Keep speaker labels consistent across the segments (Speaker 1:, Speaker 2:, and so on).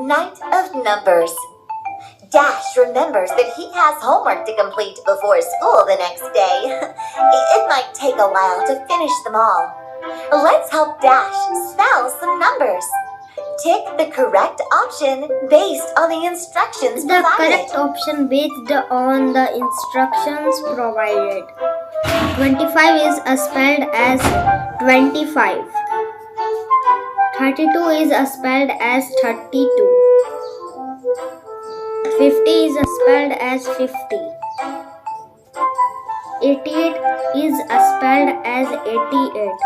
Speaker 1: Night of numbers. Dash remembers that he has homework to complete before school the next day. It might take a while to finish them all. Let's help Dash spell some numbers. Tick the correct option based on the instructions
Speaker 2: The
Speaker 1: provided.
Speaker 2: correct option based on the instructions provided. 25 is spelled as 25. 32 is spelled as 32. 50 is spelled as 50. 88 is spelled as 88.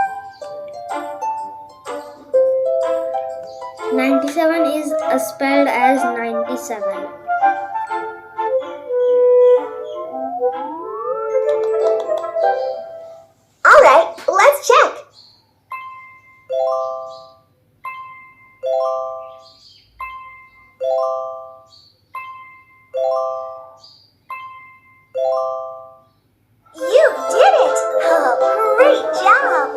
Speaker 2: 97 is spelled as 97.
Speaker 1: Alright, let's check. You did it! Oh, great job!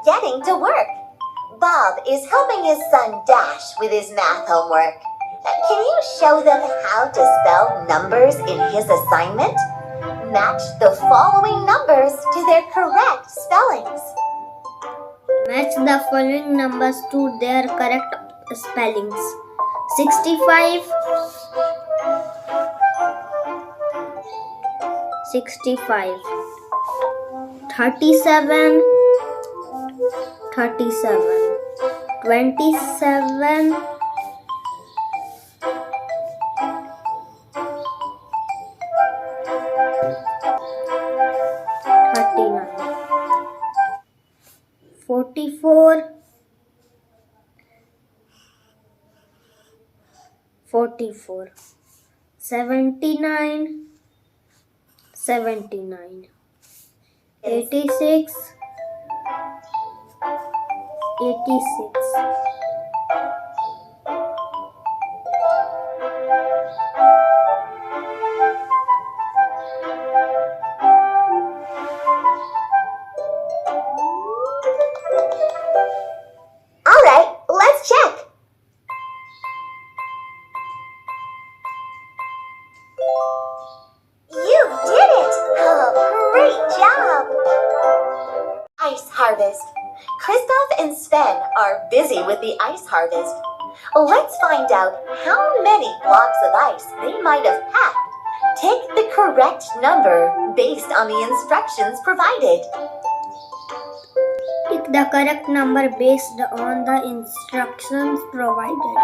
Speaker 1: Getting to work. Bob is helping his son Dash with his math homework. Can you show them how to spell numbers in his assignment? Match the following numbers to their correct spellings.
Speaker 2: Match the following numbers to their correct spellings. 65, 65, 37, 37, 27, 39, 44, 44, 79, 79, 86, 86,
Speaker 1: 'Alright, let's check. You did it! Oh, great job! Ice harvest. Christoph and Sven are busy with the ice harvest. Let's find out how many blocks of ice they might have packed. Take the correct number based on the instructions provided.
Speaker 2: Pick the correct number based on the instructions provided.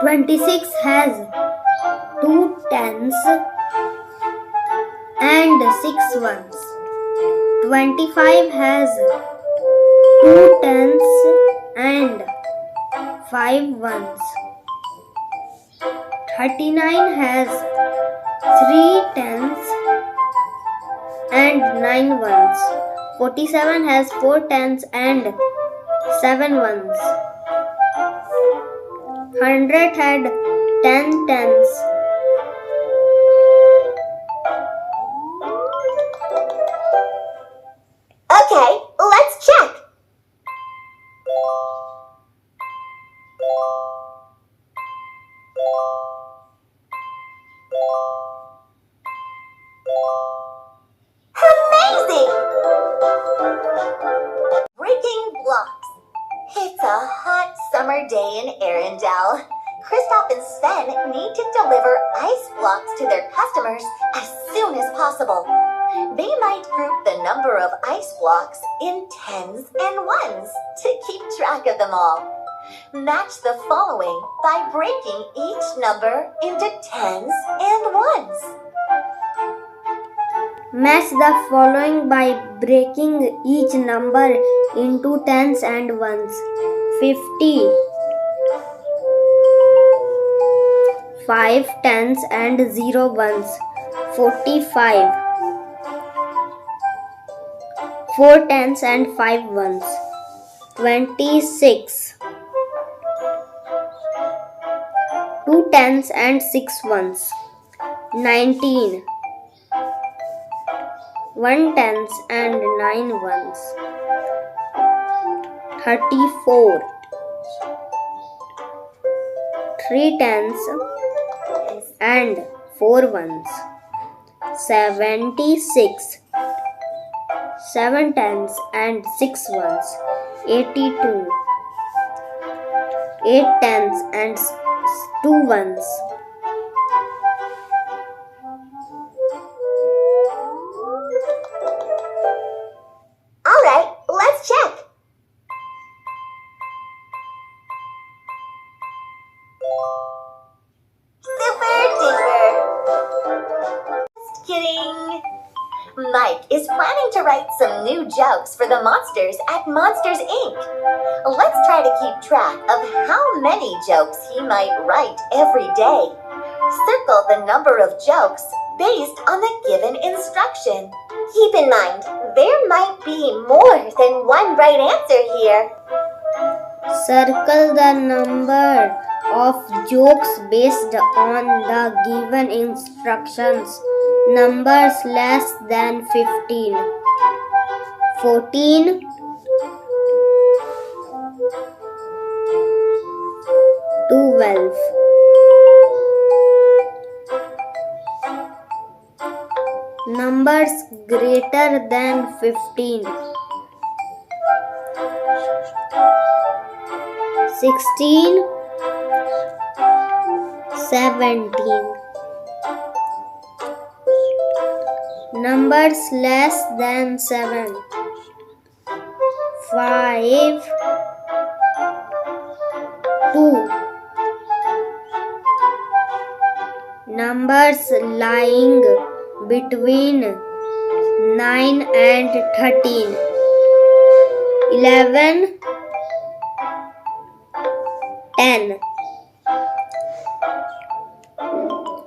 Speaker 2: 26 has 2 tens and 6 ones. 25 has 2 tens and 5 ones. 39 has 3 tens and 9 ones. 47 has 4 tens and 7 ones. 100 had 10 tens.
Speaker 1: Okay, let's check. Amazing! Breaking blocks. It's a hot summer day in Arendelle. Christoph and Sven need to deliver ice blocks to their customers as soon as possible. They might group the number of ice blocks in tens and ones to keep track of them all. Match the following by breaking each number into tens and ones.
Speaker 2: Match the following by breaking each number into tens and ones. 50, 5 tens and 0 ones. 45, 4 tens and 5 ones. 26, 2 tens and 6 ones. 19, 1 tens and 9 ones. 34, 3 tens and 4 ones. 76. 7 tens and 6 ones. 82. 8 tens and 2 ones.
Speaker 1: Alright, let's check. Super duper. Just kidding. Mike is planning to write some new jokes for the monsters at Monsters Inc. Let's try to keep track of how many jokes he might write every day. Circle the number of jokes based on the given instruction. Keep in mind, there might be more than one right answer here.
Speaker 2: Circle the number of jokes based on the given instructions. Numbers less than 15. 14. 12. Numbers greater than 15. 16. 17. Numbers less than 7. 5. 2. Numbers lying between 9 and 13. 11. 10.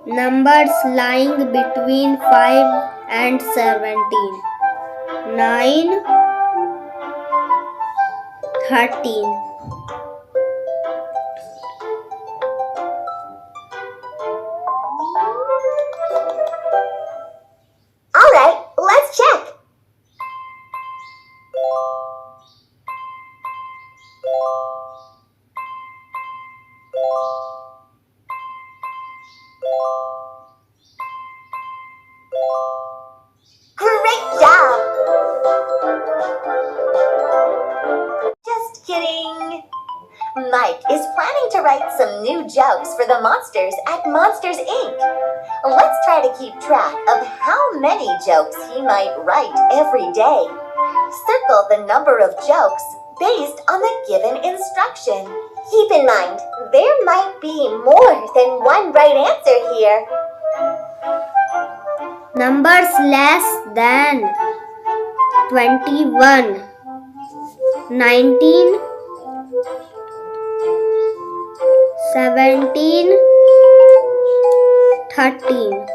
Speaker 2: Numbers lying between 5 and 17. 9. 13.
Speaker 1: Alright, let's check. Great job! Just kidding. Mike is planning to write some new jokes for the monsters at Monsters Inc. Let's try to keep track of how many jokes he might write every day. Circle the number of jokes based on the given instruction. Keep in mind, there might be more than one right answer here.
Speaker 2: Numbers less than 21. 19. 17. 13.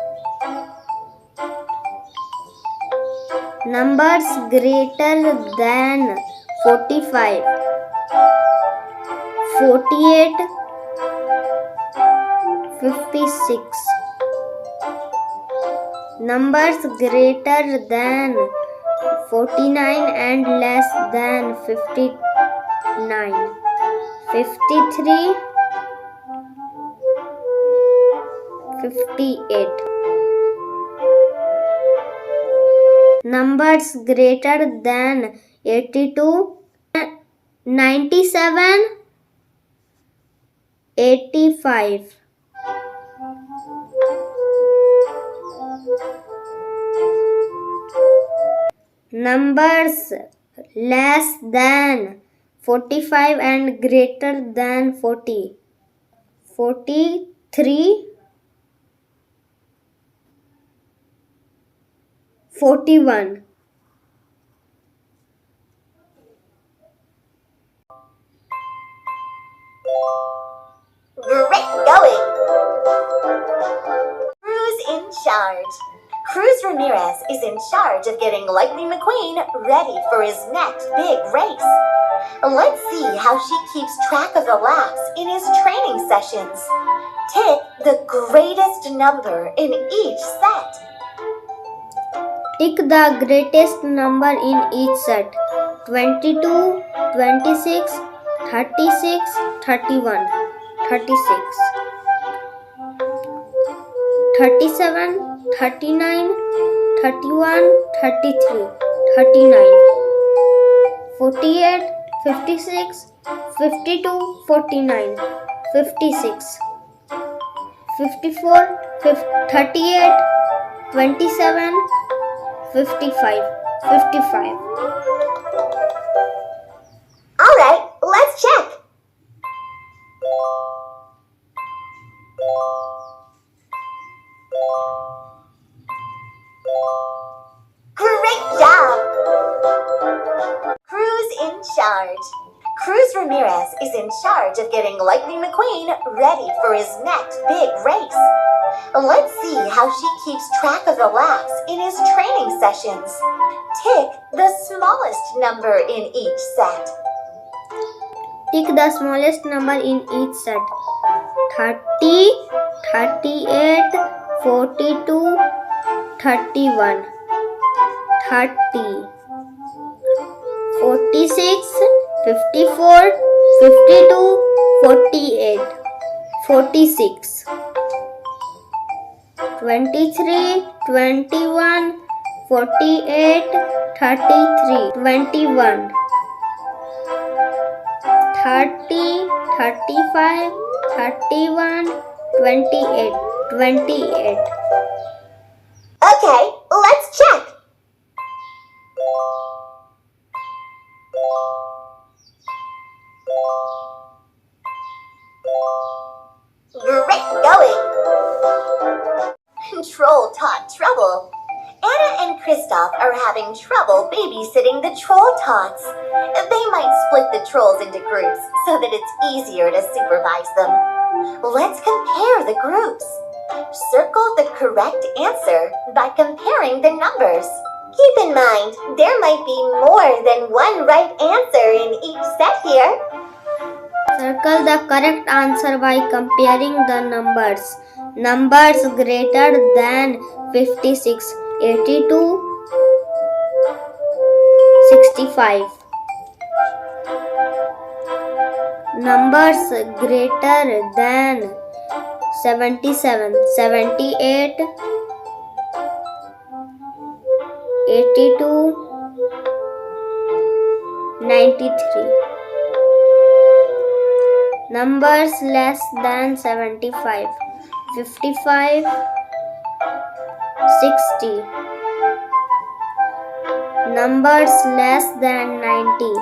Speaker 2: Numbers greater than 45. 48. 56. Numbers greater than 49 and less than 59. 53. 58. Numbers greater than 82, 97, 85. Numbers less than 45 and greater than 40. 43, 41.
Speaker 1: Great going! Cruz in charge. Cruz Ramirez is in charge of getting Lightning McQueen ready for his next big race. Let's see how she keeps track of the laps in his training sessions. Tick the greatest number in each set.
Speaker 2: Tick the greatest number in each set. 22, 26, 36, 31, 36. 37, 39, 31, 33, 39, 48, 56, 52, 49, 56, 54, 38, 27, 55, 55.
Speaker 1: Alright, let's check. Great job! Cruz in charge. Cruz Ramirez is in charge of getting Lightning McQueen ready for his next big race. Let's see how she keeps track of the laps in his training sessions. Tick the smallest number in each set.
Speaker 2: Tick the smallest number in each set. 30, 38, 42, 31, 30, 46, 54, 52, 48, 46, 23, 21, 48, 33, 21, 30, 35, 31, 28, 28.
Speaker 1: Okay, let's check. Great going! Troll tot trouble. Anna and Kristoff are having trouble babysitting the troll tots. They might split the trolls into groups so that it's easier to supervise them. Let's compare the groups. Circle the correct answer by comparing the numbers. Keep in mind, there might be more than one right answer in each set here.
Speaker 2: Circle the correct answer by comparing the numbers. Numbers greater than 56, 82, 65. Numbers greater than 77, 78, 82, 93. Numbers less than 75, 55, 60. Numbers less than 90,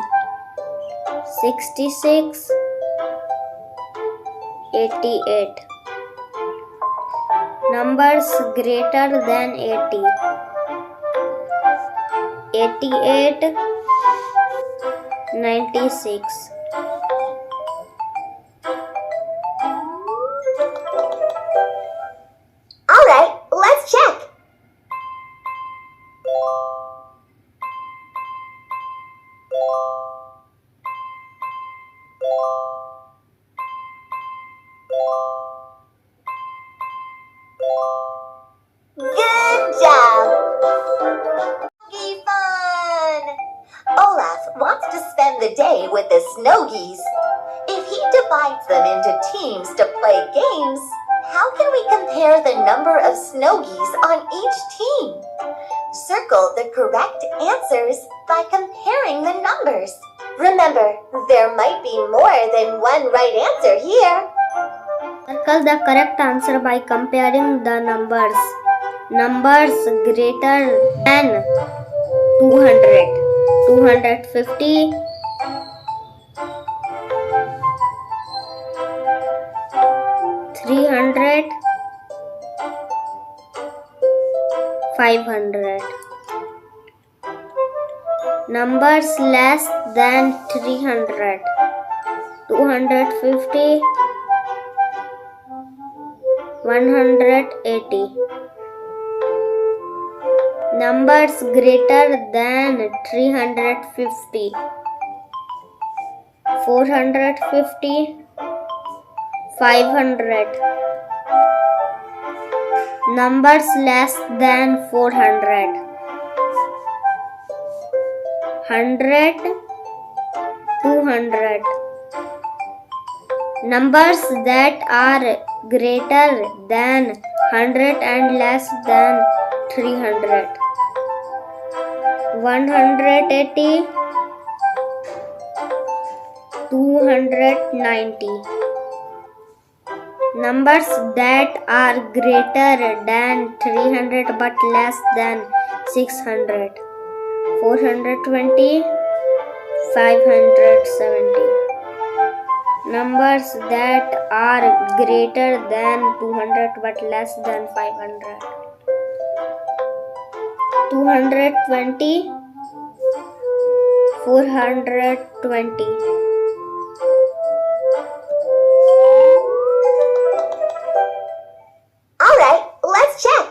Speaker 2: 66, 88. Numbers greater than 80, 88, 96.
Speaker 1: Alright, let's check. Good job! Snowgy fun! Olaf wants to spend the day with the snow geese. If he divides them into teams to play games, how can we compare the number of snow geese on each team? Circle the correct answers by comparing the numbers. Remember, there might be more than one right answer here.
Speaker 2: Circle the correct answer by comparing the numbers. Numbers greater than 200, 250, 300, 500. Numbers less than 300, 250, 180. Numbers greater than 350, 450, 500. Numbers less than 400, 100, 200. Numbers that are greater than 100 and less than 300. 180, 290. Numbers that are greater than 300 but less than 600. 420, 570. Numbers that are greater than 200 but less than 500. 220, 420.
Speaker 1: Alright, let's check.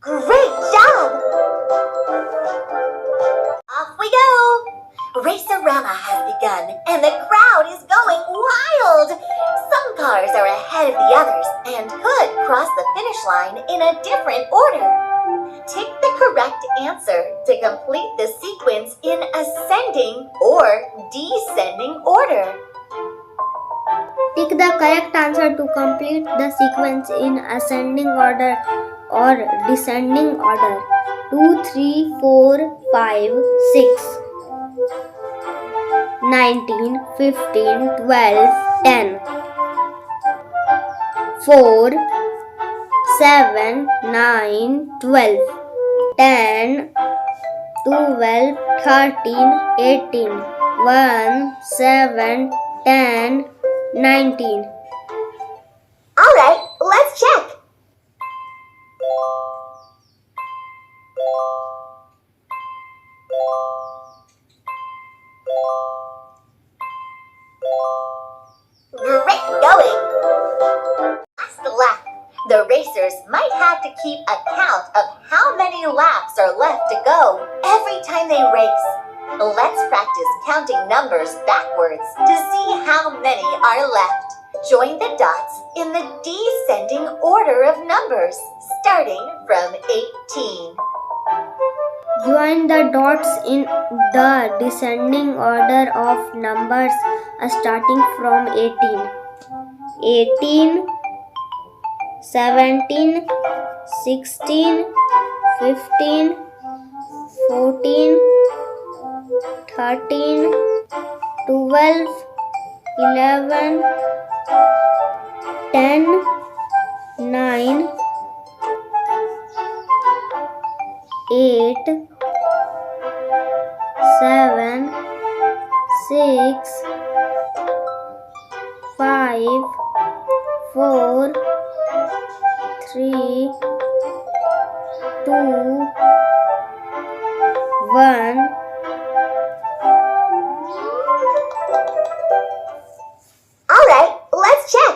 Speaker 1: Great job! Off we go! Racearama has begun, and the crowd is going wild! Some cars are ahead of the others and could cross the finish line in a different order. Tick the correct answer to complete the sequence in ascending or descending order.
Speaker 2: Tick the correct answer to complete the sequence in ascending order or descending order. 2, 3, 4, 5, 6. 19, 15, 12, 10. 4, 7, 9, 12. 10, 12, 13, 18. 1, 7, 10, 19.
Speaker 1: Alright, let's check. Great going! Last lap. The racers might have to keep account of how many laps are left to go every time they race. Let's practice counting numbers backwards to see how many are left. Join the dots in the descending order of numbers, starting from 18.
Speaker 2: Join the dots in the descending order of numbers starting from 18. 18, 17, 16, 15, 14, 13, 12, 11, 10, 9, 8, 7, 6, 5, 4, 3, 2, 1.
Speaker 1: Alright, let's check.